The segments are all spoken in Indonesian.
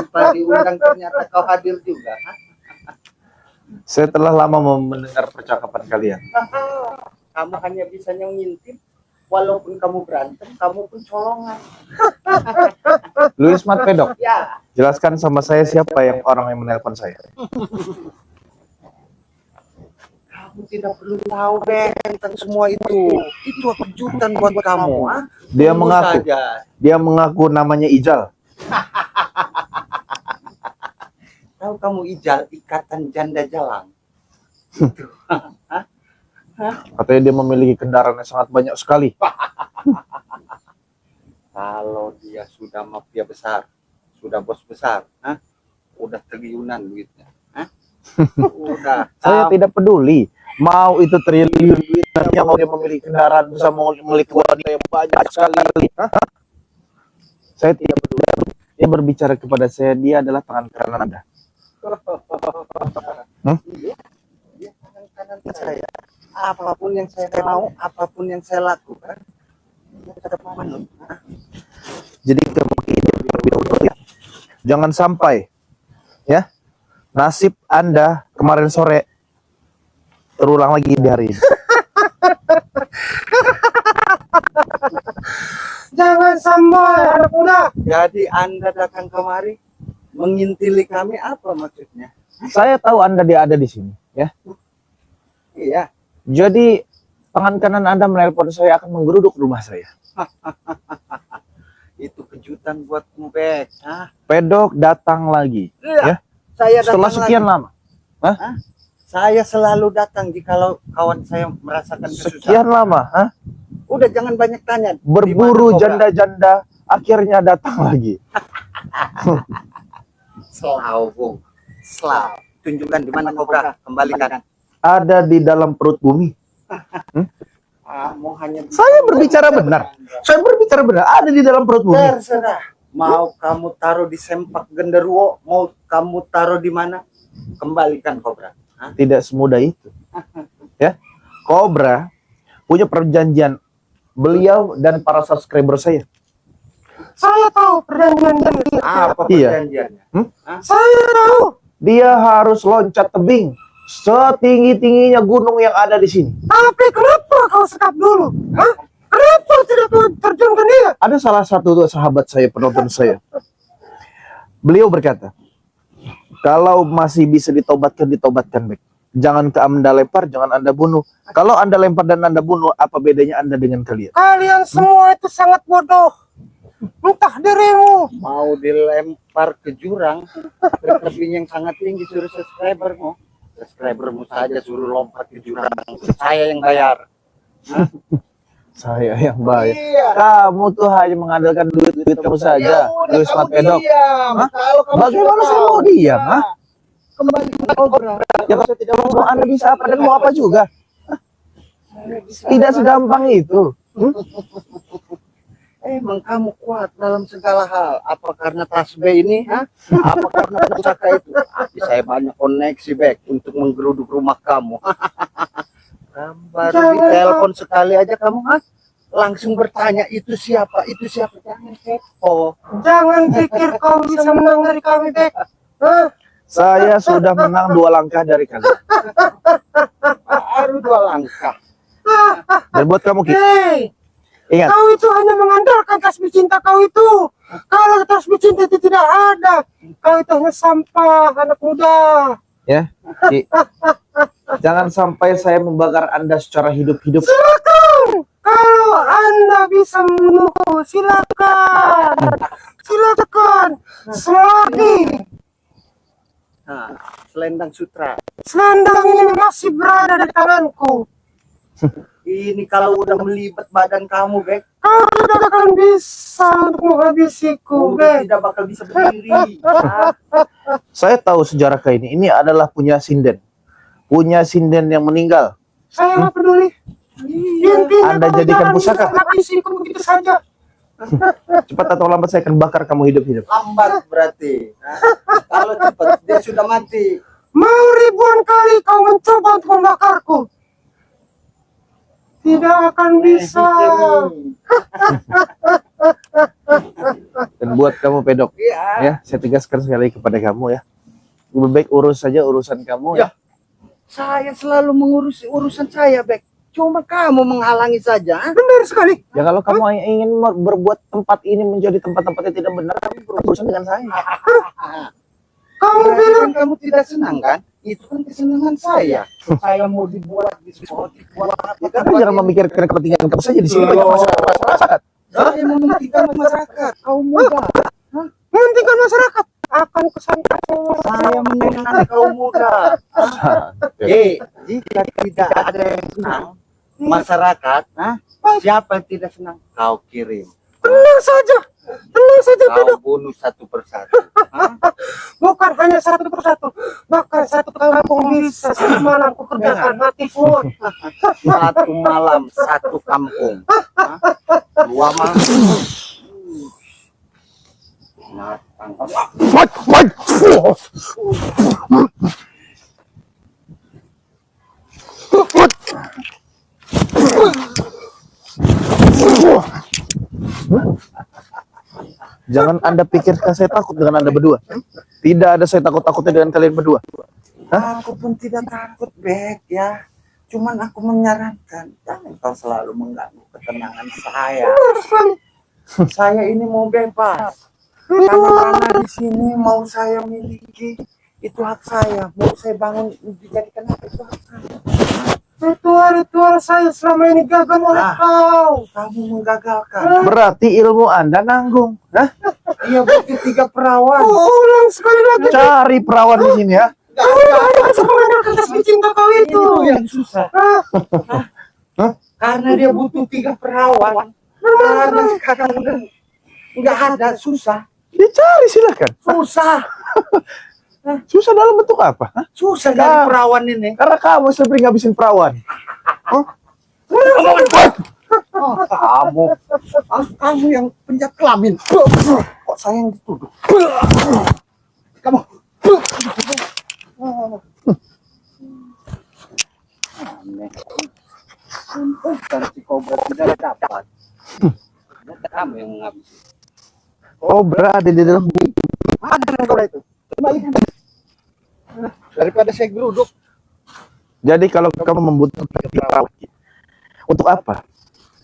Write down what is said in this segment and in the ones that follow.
tanpa diundang ternyata kau hadir juga. Saya telah lama mendengar percakapan kalian. Kamu hanya bisa ngintip. Walaupun kamu berantem, kamu pun colongan. Luis Mat Pedok, Ya. jelaskan sama saya siapa yang orang yang menelpon saya. Kamu tidak perlu tahu, Ben, tentang semua itu. Itu kejutan buat kamu. Ah? Dia Tunggu mengaku, saja. dia mengaku namanya Ijal. Tahu kamu Ijal, ikatan janda jalang. Itu. Katanya dia memiliki kendaraan yang sangat banyak sekali. Kalau dia sudah mafia besar, sudah bos besar, udah triliunan duitnya. Udah. Saya tidak peduli. Mau itu triliun duitnya, mau dia memiliki kendaraan besar, mau memiliki wanita yang banyak sekali. Saya tidak peduli. Dia berbicara kepada saya, dia adalah tangan kanan Anda. Iya, dia tangan kanan saya. Apapun yang saya mau, apapun yang saya lakukan, tetap manut. Jadi jangan sampai ya nasib Anda kemarin sore terulang lagi di hari ini. Jangan sampai anak muda. Jadi Anda datang kemari mengintili kami, apa maksudnya? Saya tahu Anda dia ada di sini ya. Iya. Jadi tangan kanan Anda menelpon saya akan menggeruduk rumah saya. Itu kejutan buatmu, Bek. Pedok datang lagi ya. Saya Setelah datang sekian lagi. lama. Saya selalu datang jikalau kawan saya merasakan kesusahan. Sekian lama, Udah jangan banyak tanya. berburu janda-janda akhirnya datang lagi. Selau, Bung. Selau. Tunjukkan di mana Kobra, kembalikan. Ada di dalam perut bumi. Mau hanya Saya berbicara benar. Saya berbicara benar. Ada di dalam perut bumi. terserah. Mau kamu taruh di sempak genderuwo, mau kamu taruh di mana? Kembalikan Kobra. Tidak semudah itu. Ya, Kobra punya perjanjian beliau dan para subscriber saya. Saya tahu perjanjian ini. Apa Iya. perjanjiannya? Saya tahu. Dia harus loncat tebing setinggi-tingginya gunung yang ada di sini. Tapi kenapa kau sekap dulu? Kenapa tidak kau terjunkan dia? Ada salah satu sahabat saya, penonton saya. Beliau berkata, kalau masih bisa ditobatkan, ditobatkan baik. Jangan ke Anda lempar, jangan Anda bunuh. Kalau Anda lempar dan Anda bunuh, apa bedanya Anda dengan kalian? Kalian semua itu sangat bodoh. Entah dirimu. Mau dilempar ke jurang, tebing yang sangat tinggi, suruh subscribermu saja suruh lompat ke jurang. Saya yang bayar. Saya yang baik. Iya. Kamu tuh hanya mengandalkan duit kamu saja. Luis Mat Pedok. Bagaimana saya mau diam? Kembali ke Kobra. Ya kalau tidak mau Anda bisa apa dan mau apa juga. Tidak segampang itu. Emang kamu kuat dalam segala hal. Apa karena tasbih ini? Apa karena pusaka itu? Saya banyak koneksi, Bek, untuk menggeruduk rumah kamu. Kamu baru ditelepon sekali aja kamu, langsung bertanya itu siapa? Itu siapa? Jangan kepo. Jangan pikir kau bisa menang dari kami, Bek. Saya sudah menang 2 langkah dari kalian. Baru 2 langkah. Dan buat kamu Ki, Hei, ingat, kau itu hanya mengandalkan tasbih cinta kau itu. Kalau tasbih cinta itu tidak ada, kau itu hanya sampah, anak muda. ya, Ki, jangan sampai saya membakar Anda secara hidup-hidup. Silakan. Kalau Anda bisa membunuhku, silakan. Silakan. Selagi Selendang sutra. selendang ini masih berada di tanganku, Ini kalau udah melibat badan kamu, Bek, kau tidak akan bisa untuk menghabisiku, udah Bek. tidak bakal bisa berdiri. Saya tahu sejarah kayak ini. Ini adalah punya sinden. Punya sinden yang meninggal. Saya nggak peduli. Intinya Anda kau jadikan jangan pusaka. habisiku begitu saja. Cepat atau lambat saya akan bakar kamu hidup-hidup. Lambat berarti. Kalau cepat dia sudah mati. Mau ribuan kali kau mencoba untuk membakarku, tidak akan bisa. Dan buat kamu pedok, Iya. ya, saya tegaskan sekali kepada kamu ya. Lebih baik urus saja urusan kamu ya. Saya selalu mengurusi urusan saya, Bek. Cuma kamu menghalangi saja. Benar sekali. Ya kalau kamu ingin berbuat tempat ini menjadi tempat-tempat yang tidak benar, kamu berurusan dengan saya. Kamu Berarti bilang kan kamu tidak senang kan? Itu kan kesenangan saya. Saya mau dibuat di spot, dibuat apa? Ya, kamu jangan memikirkan kepentingan kamu saja di sini banyak masyarakat. Saya mementingkan masyarakat, kaum muda. mementingkan masyarakat. Akan kesana. Saya menyenangkan kaum muda. Jika tidak ada yang senang, masyarakat, siapa yang tidak senang? Kau kirim. Tenang saja. Tenang saja, Kau Pedok. bunuh satu persatu. Bukan hanya satu persatu. Bahkan satu kampung bisa satu malam kukerjakan mati pun. Satu malam, satu kampung. 2 malam. Matang. Jangan Anda pikirkan saya takut dengan Anda berdua. Tidak ada saya takut-takutnya dengan kalian berdua. Aku pun tidak takut, Bek, ya. Cuman aku menyarankan, jangan kau selalu mengganggu ketenangan saya. Saya ini mau bebas. Tanah-tanah di sini mau saya miliki, itu hak saya. Mau saya bangun dijadikan apa, itu hak saya. Ritual-ritual saya selama ini gagal oleh kau. Kamu menggagalkan. Berarti ilmu Anda nanggung. Hah? Iya, butuh 3 perawan. Ulang sekali lagi. Cari perawan di sini ya. Kau ada bisa mengandalkan tasbih cinta kau itu. Itu yang susah. Karena dia butuh 3 perawan. Karena sekarang udah nggak ada, susah. Dicari silakan. Susah. Susah dalam bentuk apa? Hah? Susah dari perawan ini. Karena kamu sering ngabisin perawan. Oh, kamu. Kamu yang penjahat kelamin. Kok saya yang dituduh? Kamu. Aneh. Dan si kobra tidak dapat. Kamu yang menghabisi. Oh, berada di dalam bumi. Mana kobra itu? Kembalikan. Daripada saya geruduk. Jadi kalau kamu membutuhkan perawan, untuk apa?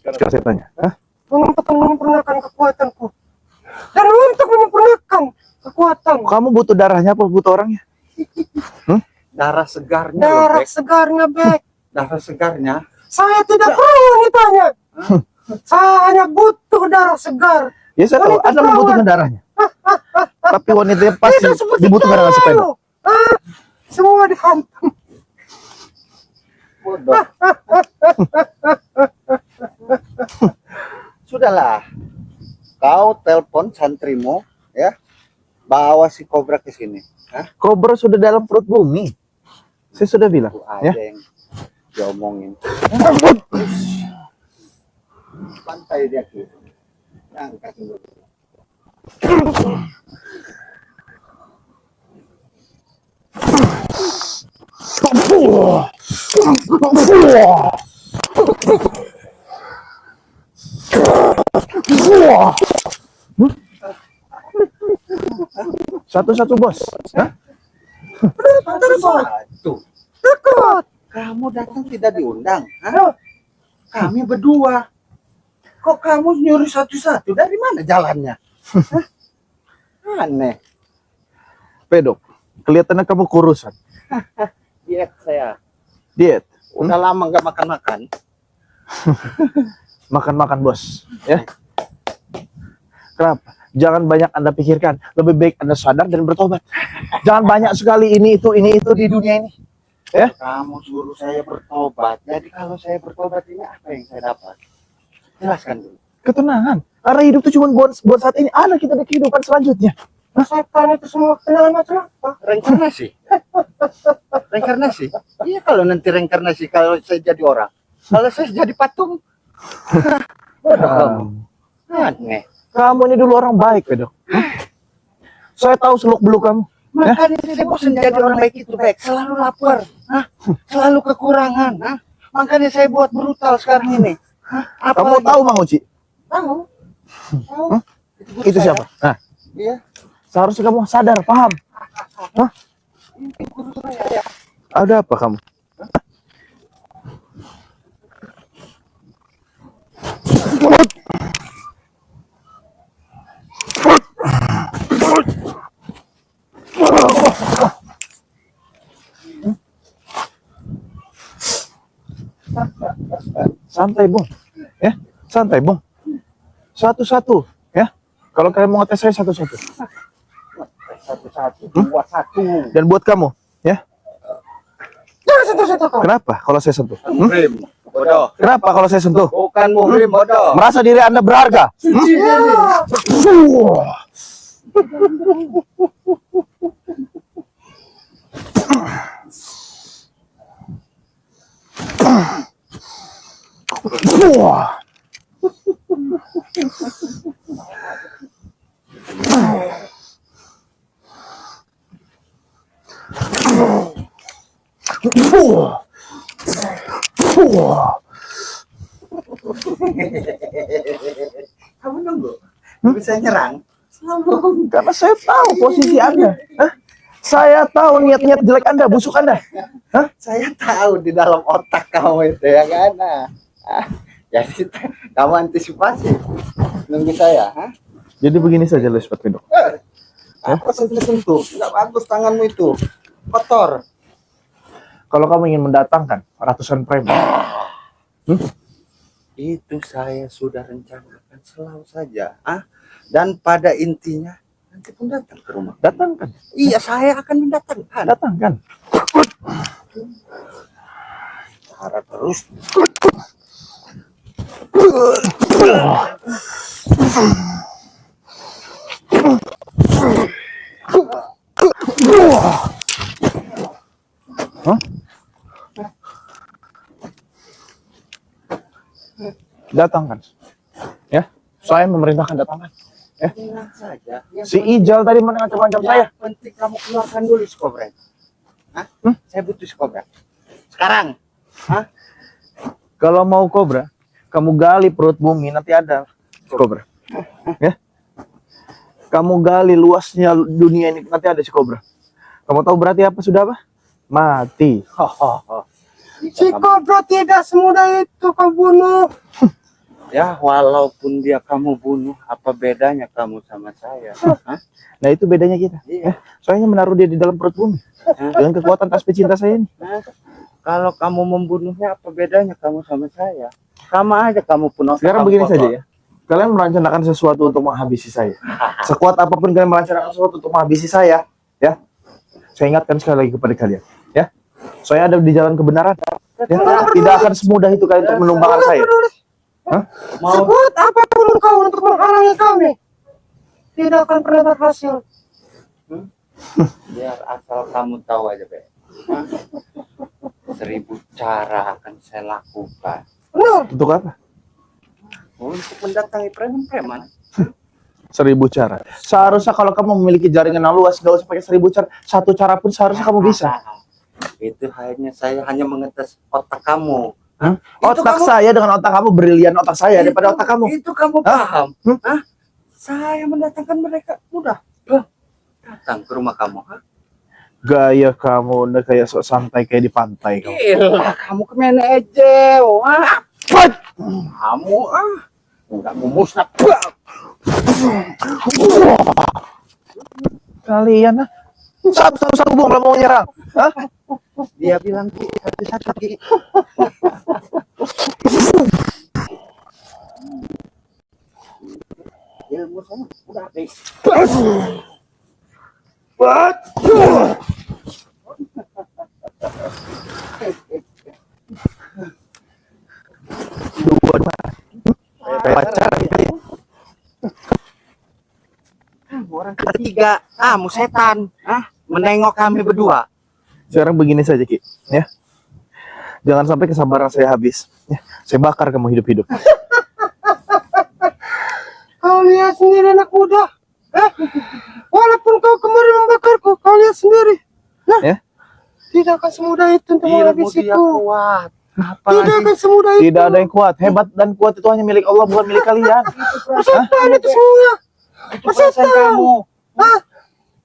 Sekarang saya tanya. Hah? Untuk menyempurnakan kekuatanku. Dan untuk menyempurnakan kekuatan. Kamu butuh darahnya apa butuh orangnya? Darah segarnya. Darah Bek. segarnya, Bek. Darah segarnya. Saya tidak perlu wanitanya. Saya hanya butuh darah segar. Ya saya tahu, Wanita Anda perawan. membutuhkan darahnya. Tapi wanitanya pasti Tidak seperti dibutuhkan dengan kau. sepeda. Semua dihantam. Bodoh. Sudahlah. Kau telepon santrimu, ya. Bawa si kobra ke sini. Hah? Kobra sudah dalam perut bumi. Saya sudah bilang. Itu Ya. ada yang diomongin. Pantai dia ke. Angkat dulu. Satu-satu bos. Hah? Satu. Takut. Kamu datang tidak diundang. Hah? Kami berdua. Kok kamu nyuruh satu-satu? Dari mana jalannya? Hah? Aneh. Pedok, kelihatannya kamu kurusan. Diet saya. Diet. Udah lama nggak makan-makan. Makan-makan bos. Ya. Kenapa? Jangan banyak Anda pikirkan. Lebih baik Anda sadar dan bertobat. Jangan banyak sekali ini itu di dunia ini. Ya. Kamu suruh saya bertobat. Jadi kalau saya bertobat ini apa yang saya dapat? Jelaskan dulu. Ketenangan. Karena hidup itu cuma buat saat ini. Ada kita di kehidupan selanjutnya. Setan itu semua kenal macam apa? Reinkarnasi. Reinkarnasi. Iya, kalau nanti reinkarnasi kalau saya jadi orang. Kalau saya jadi patung. Aneh. Kamu ini dulu orang baik, Pedok. Saya tahu seluk-beluk kamu. Makanya saya bosan jadi orang baik itu, baik. Selalu lapar. Hah? Selalu kekurangan. Hah? Makanya saya buat brutal sekarang ini. Hah? Kamu tahu Mang Uci? Tahu. Itu siapa? Nah, Iya. seharusnya kamu sadar, paham. Hah? Ada apa kamu? Santai, Bung. Ya, santai, Bung. Satu-satu, ya. Kalau kalian mau ngetes saya satu-satu. Satu-satu, buat satu. Dan buat kamu, ya. Jangan sentuh-sentuh kau. Kenapa kalau saya sentuh? Muhrim, bodoh. Kenapa kalau saya sentuh? Bukan muhrim, bodoh. Merasa diri Anda berharga? Kamu nunggu. Bisa nyerang. Karena saya tahu posisi Anda. Hah? Saya tahu niat-niat jelek Anda, busuk Anda. Hah? Saya tahu di dalam otak kamu itu ya kan. Jadi kamu antisipasi nunggu saya. Jadi begini saja, Lespat Pedok. Apa sentuh-sentuh? Nggak bagus tanganmu itu. Kotor. Kalau kamu ingin mendatangkan ratusan premi, Itu saya sudah rencanakan selalu saja. Dan pada intinya nanti pun datang ke rumah. datangkan, Iya, saya akan mendatangkan. datangkan. Harap terus. Hah? Datangkan. Ya, saya memerintahkan datangkan. Ya. Tenang saja. Si Ijal tadi mengancam-ancam saya. Yang penting kamu keluarkan dulu skobret. Saya butuh skobret. Sekarang. Kalau mau kobra, kamu gali perut bumi, nanti ada kobra. Ya. Kamu gali luasnya dunia ini, nanti ada si kobra. Kamu tahu berarti apa sudah apa? Mati. Si Kobra tidak semudah itu kau bunuh. Ya, walaupun dia kamu bunuh, apa bedanya kamu sama saya? Nah itu bedanya kita. Iya. Soalnya menaruh dia di dalam perut bumi dengan kekuatan tasbih cinta saya ini. Kalau kamu membunuhnya, apa bedanya kamu sama saya? Sama aja kamu pun. Sekarang begini saja ya. Kalian merencanakan sesuatu untuk menghabisi saya. Sekuat apapun kalian merencanakan sesuatu untuk menghabisi saya, ya. Saya ingatkan sekali lagi kepada kalian, ya. Saya ada di jalan kebenaran. Ya. Tidak akan semudah itu kalian untuk menumbangkan saya. Mau Sebut apapun kau untuk menghalangi kami. Tidak akan pernah berhasil. biar asal kamu tahu aja, Be. 1000 cara akan saya lakukan Benar. Untuk apa? untuk mendatangi preman-preman. 1000 cara. Seharusnya kalau kamu memiliki jaringan yang luas, gak usah pakai 1000 cara. Satu cara pun seharusnya kamu bisa. Itu saya hanya mengetes otak kamu. Otak kamu- saya dengan otak kamu brilian otak saya daripada otak kamu. Itu kamu paham? Saya mendatangkan mereka mudah. Datang ke rumah kamu. Gaya kamu udah kayak sok santai kayak di pantai kamu. Gila, kamu kemana aja? Kamu udah memusnah. Kalian satu-satu bung kalau mau nyerang. Dia bilang satu-satu. Ilmu sana udah habis. Pacaran kali. Orang ketiga, kamu setan, menengok kami berdua. Sekarang begini saja Ki, ya. Jangan sampai kesabaran saya habis. Ya. Saya bakar kamu hidup-hidup. Kau lihat sendiri anak muda. Walaupun kau kemarin membakarku, kau lihat sendiri. Nah, Ya. tidak akan semudah itu untuk Ilmu dia menghabisiku. kuat. Tidak akan semudah itu. Tidak ada yang kuat. Hebat dan kuat itu hanya milik Allah, bukan milik kalian. Setan itu semua. Itu perasaan kamu. Ah,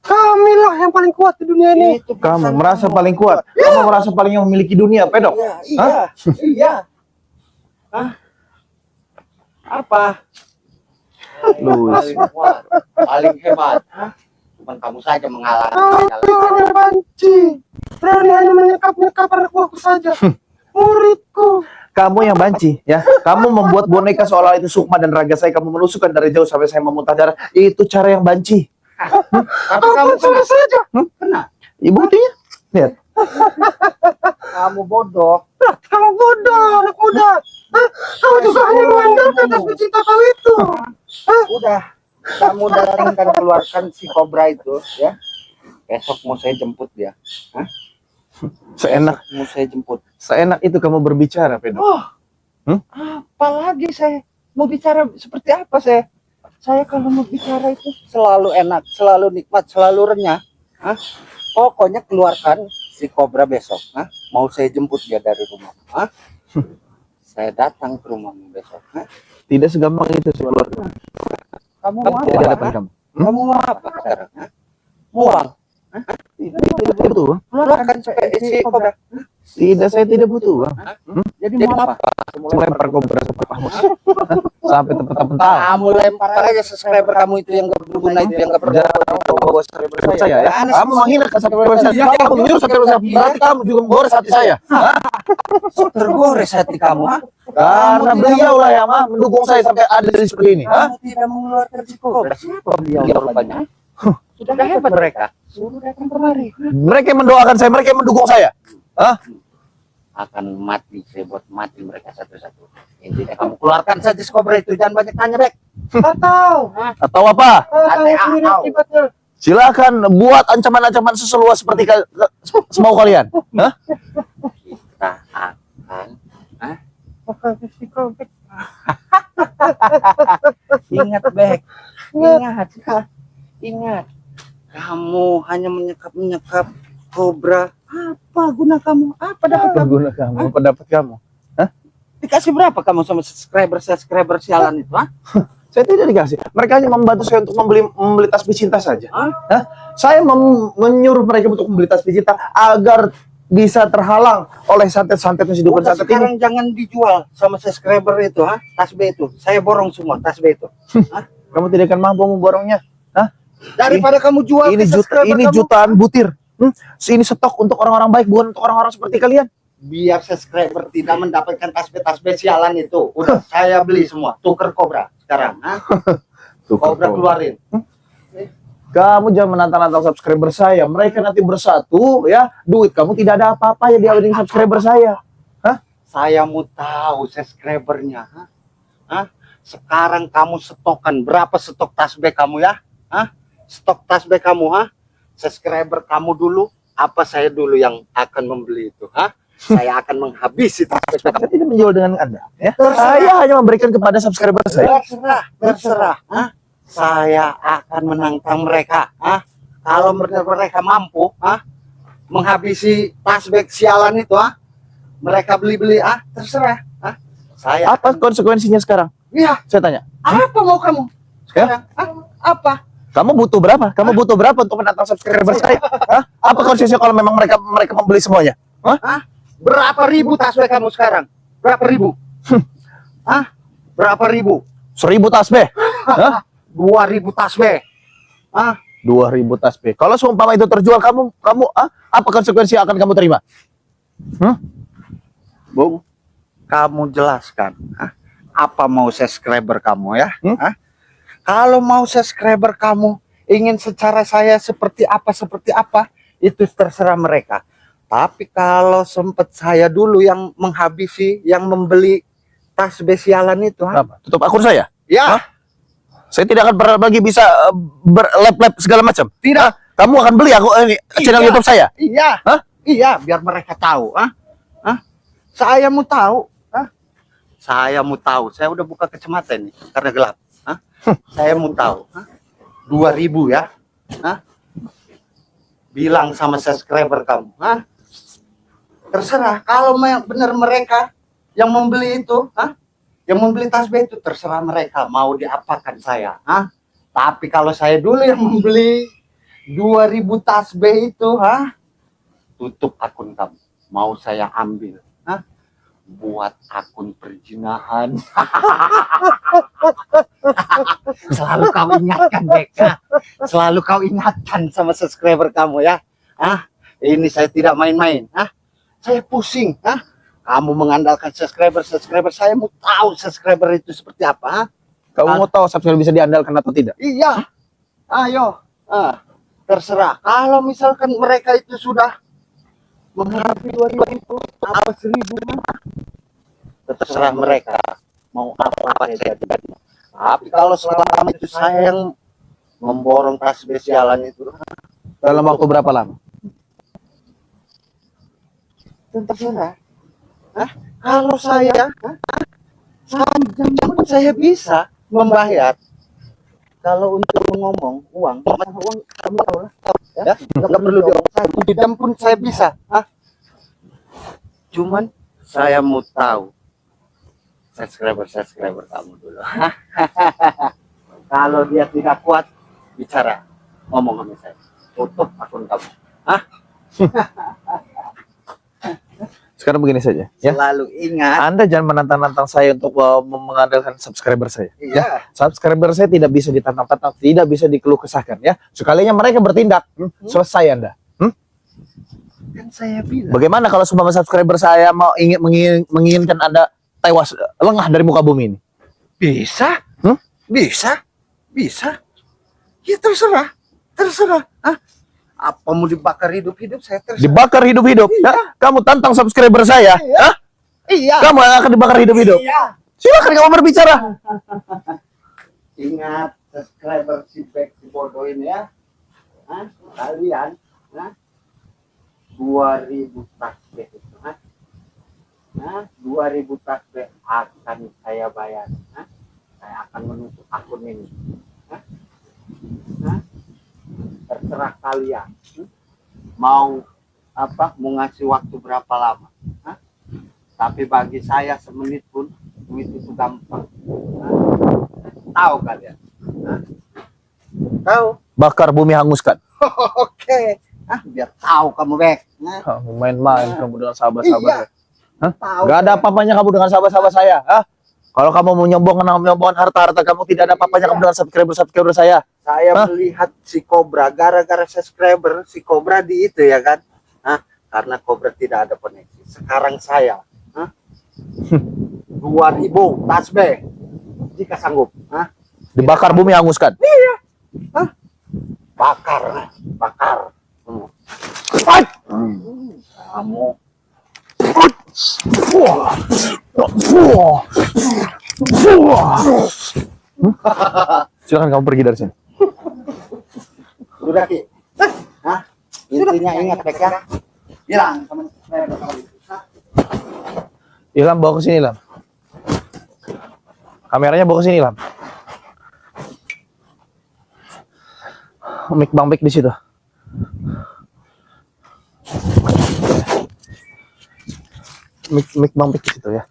kamilah yang paling kuat di dunia ini. Itu Kamu perasaan merasa kamu. paling kuat. Kamu merasa paling yang memiliki dunia, pedok. Iya, Hah? iya. Hah? Apa? Luis. Paling kuat, paling hebat. Hah? Cuman kamu saja mengalah. Kau hanya banci. Berani hanya menyekap-nyekap anak buahku saja. Muridku. Kamu yang banci, ya. Kamu membuat boneka seolah itu Sukma dan raga saya. Kamu menusukkan dari jauh sampai saya memuntah darah. Itu cara yang banci. Tapi Kau kamu pun sama saja. kena. Ibu buktinya? Lihat. Kamu bodoh. Kamu bodoh, anak muda. Hah? Kau juga hanya mengandalkan tasbih cinta kau itu. Udah, kamu datang dan keluarkan si kobra itu, ya. Besok mau saya jemput dia. Hah? Seenak, Besok mau saya jemput. seenak itu kamu berbicara, pedok. Oh, Hmm? apalagi saya mau bicara seperti apa saya? Saya kalau mau bicara itu selalu enak, selalu nikmat, selalu renyah. Hah? Pokoknya keluarkan si kobra besok. Hah? Mau saya jemput dia dari rumah. Hah? Saya datang ke rumahmu besok. Hah? Tidak segampang itu sih, keluar. Kamu mau Tidak ada apa? depan Hah? kamu. Kamu mau apa sekarang? Hah? Mual. Tidak butuh uang. Keluarkan si kobra. Tidak, saya tidak butuh uang. Jadi mau apa? Melempar kobra seperti kamu. Sampai tempat-tempat tahu. Kamu lempar aja subscriber kamu itu yang gak berguna itu yang gak berguna. Jangan saya ya. Kamu menghina subscriber saya. Kamu menyuruh subscriber saya. Berarti kamu juga menggores hati saya. Tergores hati kamu. Hah? Karena beliau lah yang mendukung saya sampai ada di seperti ini. Kamu tidak mengeluarkan si kobra. Siapa beliau rupanya? Sudah hebat mereka. Suruh datang kemari. Mereka yang mendoakan saya, mereka yang mendukung saya. Hah? Akan mati, saya buat mati mereka satu-satu. Intinya kamu keluarkan saja si kobra itu, jangan banyak tanya, Bek. Atau Atau apa? tahu sendiri akibatnya. Silakan buat ancaman-ancaman seseluas seperti semau kalian. Hah? Kita akan Si kobra. ingat, Bek. Ingat. Ingat. Kamu hanya menyekap-menyekap kobra. Apa guna kamu? Apa dapat Apa kamu? guna kamu? Apa dapat kamu? Dikasih berapa kamu sama subscriber sialan itu? Hah? Saya tidak dikasih. Mereka hanya membantu saya untuk membeli tasbih cinta saja. Hah? Hah? Saya menyuruh mereka untuk membeli tasbih cinta agar bisa terhalang oleh santet-santet yang hidup Udah santet sekarang ini. jangan dijual sama subscriber itu, ha? Tasbih itu. Saya borong semua tasbih itu. Kamu tidak akan mampu memborongnya. Hah? Daripada kamu jual Ini ke subscriber ini kamu, jutaan butir. Ini stok untuk orang-orang baik, bukan untuk orang-orang seperti kalian. biar subscriber tidak mendapatkan tasbih sialan itu. Udah saya beli semua. Tuker kobra sekarang, ha? Kobra keluarin. Kamu jangan menantang-nantang subscriber saya. Mereka nanti bersatu, ya. Duit kamu tidak ada apa-apa ya diambil dengan subscriber saya. Saya mau tahu subscribernya, ha? Hah? Sekarang kamu stokkan berapa stok tasbih kamu ya? Hah? Stok tasbih kamu, ha? Subscriber kamu dulu, apa saya dulu yang akan membeli itu, ha? Saya akan menghabisi tasbih Saya kamu. tidak menjual dengan Anda, ya. Terserah. Saya hanya memberikan kepada subscriber saya. Terserah, ha? Saya akan menantang mereka, ha? Kalau mereka mampu, ha? Menghabisi tasbih sialan itu, ha? Mereka beli-beli, ah, terserah, ah. Saya Apa konsekuensinya sekarang? ya, Saya tanya. apa mau kamu sekarang? Ah, apa? Kamu butuh berapa? Kamu butuh berapa untuk menantang subscriber saya? Hah? Apa konsekuensinya kalau memang mereka membeli semuanya? Ah, berapa ribu tasbih kamu sekarang? Berapa ribu? Ah, berapa ribu? 1000 tasbih. Hah? 2000 tasbih. Ah, 2000 tasbih. Kalau seumpama itu terjual, kamu apa konsekuensi yang akan kamu terima? Bung, kamu jelaskan, ah, apa mau subscriber kamu ya? Ah? Kalau mau subscriber kamu ingin secara saya seperti apa, itu terserah mereka. Tapi kalau sempat saya dulu yang menghabisi, yang membeli tasbih sialan itu, ha? Apa? Tutup akun saya? Ya, Saya tidak akan pernah lagi bisa berlap-lap segala macam. Tidak. Hah? Kamu akan beli aku channel Iya. YouTube saya? iya, Hah? iya, biar mereka tahu, ah, saya mau tahu, ah, saya mau tahu. Saya udah buka kacamata ini karena gelap, ah, saya mau tahu, 2000 ya, ah, bilang sama subscriber kamu, ah, terserah. Kalau benar mereka yang membeli itu, yang membeli tasbih itu, terserah mereka mau diapakan saya. Tapi kalau saya dulu yang membeli 2000 tasbih itu, tutup akun kamu. Mau saya ambil, buat akun perjinahan. Selalu kau ingatkan, Beka. Selalu kau ingatkan sama subscriber kamu ya. Ini saya tidak main-main. Saya pusing. Kamu mengandalkan subscriber, saya mau tahu subscriber itu seperti apa. Kamu mau tahu subscriber bisa diandalkan atau tidak? Iya. Ayo. Terserah. Kalau misalkan mereka itu sudah mengharapkan 2000 apa 1000, terserah mereka mau apa saja. Tapi kalau selama itu saya yang memborong tasbih sialan itu, Dalam waktu berapa lama? terserah. Kalau saya jam saya bisa membayar. Kalau untuk ngomong uang kamu tahu lah, ya nggak perlu di jam pun saya bisa. Cuman saya mau tahu subscriber kamu dulu. Kalau dia tidak kuat bicara, ngomong sama saya, tutup akun kamu. Sekarang begini saja, ya. Selalu ingat. Anda jangan menantang-nantang saya untuk mengandalkan subscriber saya. Iya. Ya, subscriber saya tidak bisa ditantang-tantang, tidak bisa dikeluh kesahkan. Ya, sekalinya mereka bertindak, selesai Anda. Kan saya bilang. Bagaimana kalau semua subscriber saya mau menginginkan Anda tewas lengah dari muka bumi ini? Bisa? Bisa. Ya terserah. Apa mau dibakar hidup-hidup saya terserah. Dibakar hidup-hidup? Iya. Ya? Kamu tantang subscriber saya? Iya. Iya. Kamu yang akan dibakar hidup-hidup? Iya. Silakan kamu berbicara. Ingat subscriber si Bek si bodoh ini ya. Kalian 2000 tasbih itu. 2000 tasbih akan saya bayar. Saya akan menutup akun ini. Terserah kalian. Mau ngasih waktu berapa lama. Tapi bagi saya semenit pun duit itu gampang. Tahu kalian? Tahu? Bakar bumi hanguskan. Oke. Biar tahu kamu, Bek. Kamu main-main kamu dengan sahabat-sahabat. Iya. Hah? Tahu. Gak ada apa-apanya kamu dengan sahabat-sahabat saya. Kalau kamu mau nyombongan harta-harta kamu, tidak ada apa-apanya kamu dengan subscriber saya. Saya melihat si Cobra gara-gara subscriber si Cobra di itu ya kan. Karena Cobra tidak ada koneksi. Sekarang saya 2000 tasbih jika sanggup. Dibakar bumi hanguskan. Bakar. Kamu Silakan kamu pergi dari sini. udah Ki. Intinya ingat Bek ya. Bilang teman saya Ilham bawa ke sini, Ilham. Kameranya bawa ke sini, Ilham. Mic Bang Bek di situ. Mic Bang Bek di situ ya.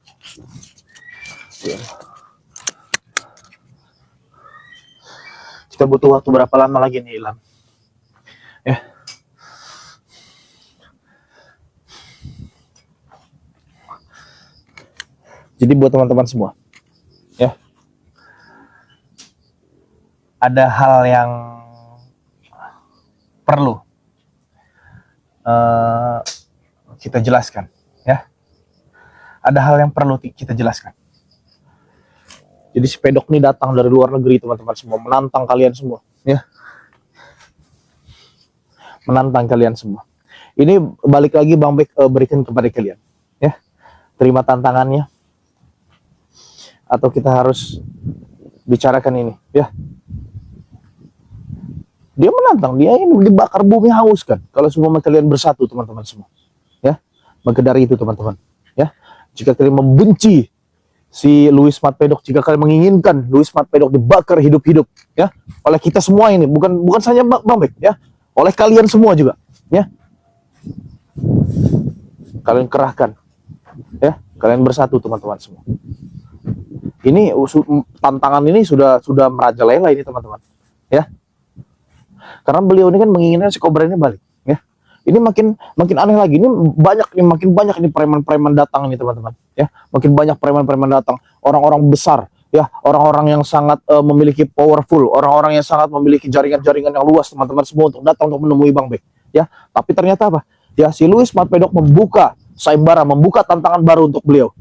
Kita butuh waktu berapa lama lagi nih, Ilham? Ya. Jadi buat teman-teman semua, ya, ada hal yang perlu kita jelaskan, ya. Ada hal yang perlu kita jelaskan. Jadi si pedok ini datang dari luar negeri, teman-teman semua, menantang kalian semua, ya. Menantang kalian semua. Ini balik lagi Bang Bek berikan kepada kalian, ya. Terima tantangannya. Atau kita harus bicarakan ini, ya. Dia menantang, dia ini dibakar bumi hanguskan. Kalau semua kalian bersatu, teman-teman semua, ya. Maka dari itu, teman-teman, ya. Jika kalian membenci si Louis Smart Pedok, jika kalian menginginkan Louis Smart Pedok dibakar hidup-hidup, ya, oleh kita semua ini, bukan saja Bang Bek, ya, oleh kalian semua juga, ya. kalian kerahkan, ya, kalian bersatu teman-teman semua. Ini tantangan ini sudah merajalela ini teman-teman, ya. Karena beliau ini kan menginginkan si Kobra ini balik, ya. Ini makin aneh lagi. Ini makin banyak ini preman-preman datang ini teman-teman, ya. Makin banyak preman-preman datang, orang-orang besar, ya, orang-orang yang sangat memiliki powerful, orang-orang yang sangat memiliki jaringan-jaringan yang luas teman-teman semua untuk datang untuk menemui Bang Bek, ya. Tapi ternyata apa? Ya, si Luis Matpedok membuka sayembara, membuka tantangan baru untuk beliau,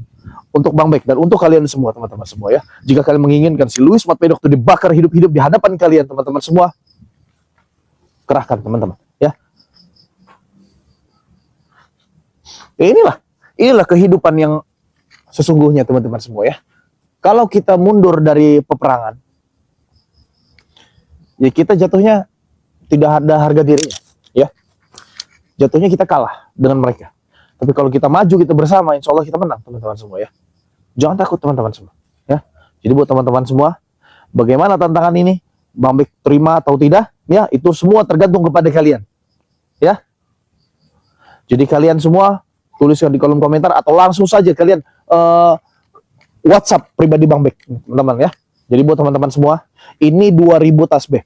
untuk Bang Bek dan untuk kalian semua teman-teman semua, ya. Jika kalian menginginkan si Luis Matpedok itu dibakar hidup-hidup di hadapan kalian teman-teman semua, kerahkan teman-teman, ya. Inilah kehidupan yang sesungguhnya teman-teman semua, ya. Kalau kita mundur dari peperangan, ya kita jatuhnya tidak ada harga dirinya, ya. Jatuhnya kita kalah dengan mereka. Tapi kalau kita maju, kita bersama, insya Allah kita menang teman-teman semua, ya. Jangan takut teman-teman semua, ya. Jadi buat teman-teman semua, bagaimana tantangan ini, Bang Bek terima atau tidak, ya, itu semua tergantung kepada kalian, ya. Jadi kalian semua tuliskan di kolom komentar atau langsung saja kalian WhatsApp pribadi Bang Bek, teman-teman, ya. Jadi buat teman-teman semua, ini 2000 tasbih.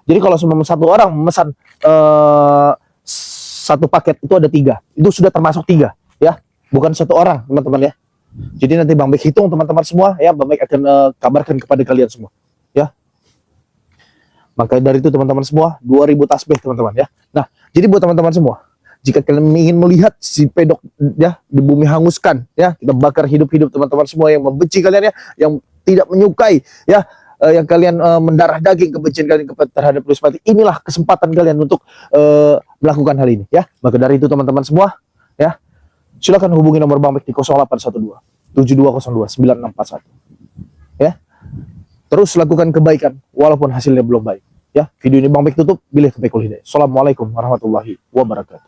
Jadi kalau satu orang memesan satu paket itu ada 3, itu sudah termasuk 3, ya, bukan satu orang teman-teman, ya. Jadi nanti Bang Bek hitung teman-teman semua, ya, Bang Bek akan kabarkan kepada kalian semua, ya. Maka dari itu teman-teman semua, 2000 tasbih teman-teman, ya. Nah, jadi buat teman-teman semua, jika kalian ingin melihat si Pedok, ya, di bumi hanguskan, ya, kita bakar hidup-hidup teman-teman semua yang membenci kalian, ya, yang tidak menyukai, ya, yang kalian mendarah daging kebencian kalian terhadap Luis Mati, inilah kesempatan kalian untuk melakukan hal ini, ya. Maka dari itu teman-teman semua, ya, silakan hubungi nomor Bang Bek di 0812 7202 9641, ya. Terus lakukan kebaikan walaupun hasilnya belum baik, ya. Video ini Bang Bek tutup, bilih taufiq wal hidayah. Assalamualaikum warahmatullahi wabarakatuh.